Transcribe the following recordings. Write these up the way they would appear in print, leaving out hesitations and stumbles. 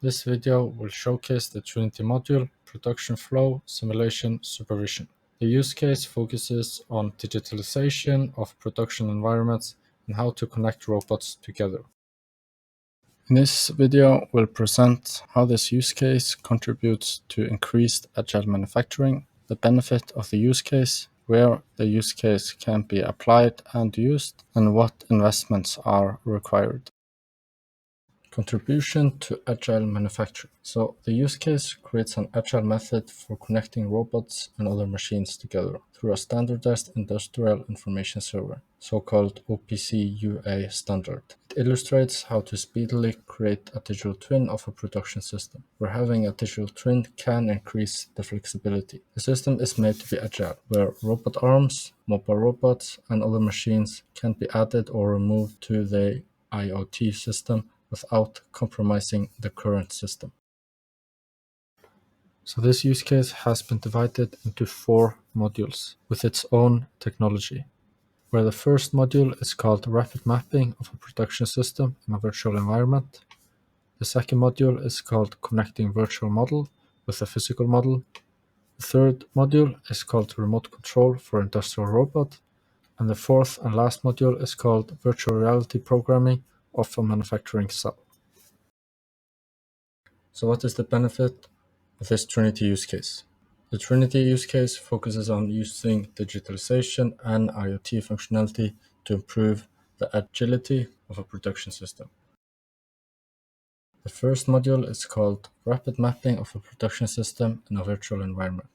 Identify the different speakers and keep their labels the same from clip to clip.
Speaker 1: This video will showcase the Trinity module, production flow, simulation, supervision. The use case focuses on digitalization of production environments and how to connect robots together. In this video, we'll present how this use case contributes to increased agile manufacturing, the benefit of the use case, where the use case can be applied and used, and what investments are required. Contribution to agile manufacturing. So the use case creates an agile method for connecting robots and other machines together through a standardized industrial information server, so-called OPC-UA standard. It illustrates how to speedily create a digital twin of a production system, where having a digital twin can increase the flexibility. The system is made to be agile, where robot arms, mobile robots, and other machines can be added or removed to the IoT system without compromising the current system. So this use case has been divided into 4 modules with its own technology, where the first module is called Rapid Mapping of a Production System in a Virtual Environment. The second module is called Connecting Virtual Model with a Physical Model. The third module is called Remote Control for Industrial Robot. And the fourth and last module is called Virtual Reality Programming of a Manufacturing Cell. So what is the benefit of this Trinity use case? The Trinity use case focuses on using digitalization and IoT functionality to improve the agility of a production system. The first module is called Rapid Mapping of a Production System in a Virtual Environment.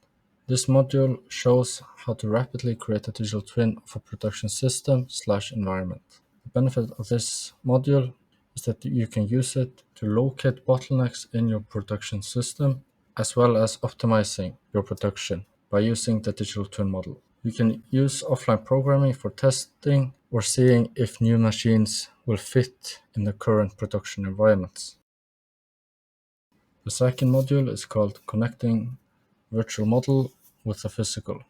Speaker 1: This module shows how to rapidly create a digital twin of a production system/environment. The benefit of this module is that you can use it to locate bottlenecks in your production system, as well as optimizing your production by using the digital twin model. You can use offline programming for testing or seeing if new machines will fit in the current production environments. The second module is called Connecting Virtual Model with a Physical.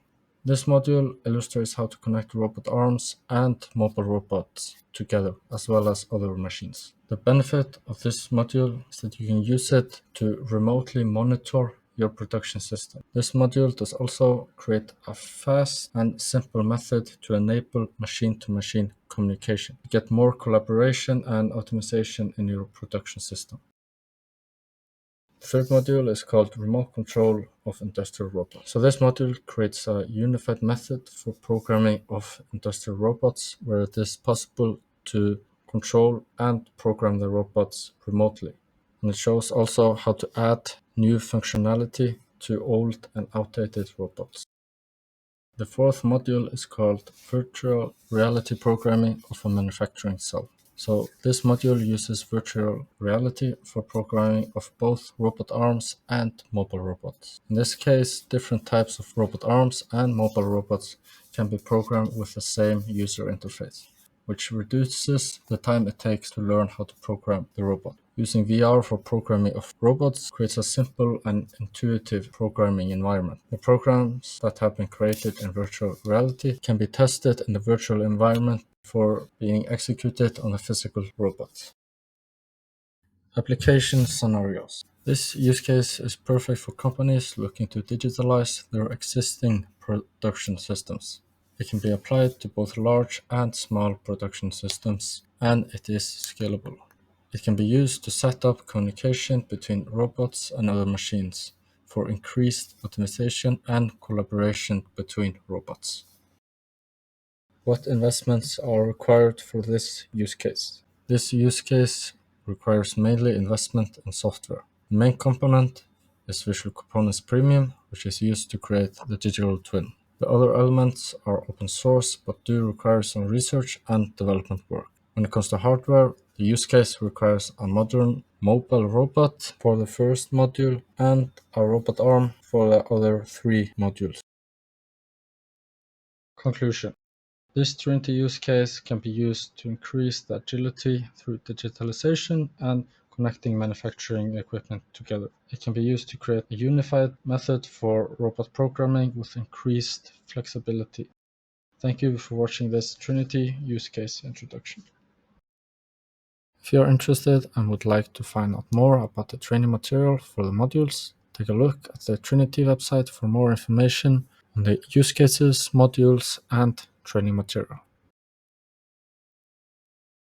Speaker 1: This module illustrates how to connect robot arms and mobile robots together, as well as other machines. The benefit of this module is that you can use it to remotely monitor your production system. This module does also create a fast and simple method to enable machine-to-machine communication, to get more collaboration and optimization in your production system. The third module is called Remote Control of Industrial Robots. So this module creates a unified method for programming of industrial robots, where it is possible to control and program the robots remotely. And it shows also how to add new functionality to old and outdated robots. The fourth module is called Virtual Reality Programming of a Manufacturing Cell. So this module uses virtual reality for programming of both robot arms and mobile robots. In this case, different types of robot arms and mobile robots can be programmed with the same user interface, which reduces the time it takes to learn how to program the robot. Using VR for programming of robots creates a simple and intuitive programming environment. The programs that have been created in virtual reality can be tested in the virtual environment before being executed on a physical robot. Application scenarios. This use case is perfect for companies looking to digitalize their existing production systems. It can be applied to both large and small production systems, and it is scalable. It can be used to set up communication between robots and other machines for increased optimization and collaboration between robots. What investments are required for this use case? This use case requires mainly investment in software. The main component is Visual Components Premium, which is used to create the digital twin. The other elements are open source, but do require some research and development work. When it comes to hardware, the use case requires a modern mobile robot for the first module and a robot arm for the other 3 modules. Conclusion. This Trinity use case can be used to increase the agility through digitalization and connecting manufacturing equipment together. It can be used to create a unified method for robot programming with increased flexibility. Thank you for watching this Trinity use case introduction. If you are interested and would like to find out more about the training material for the modules, take a look at the Trinity website for more information on the use cases, modules, and training material.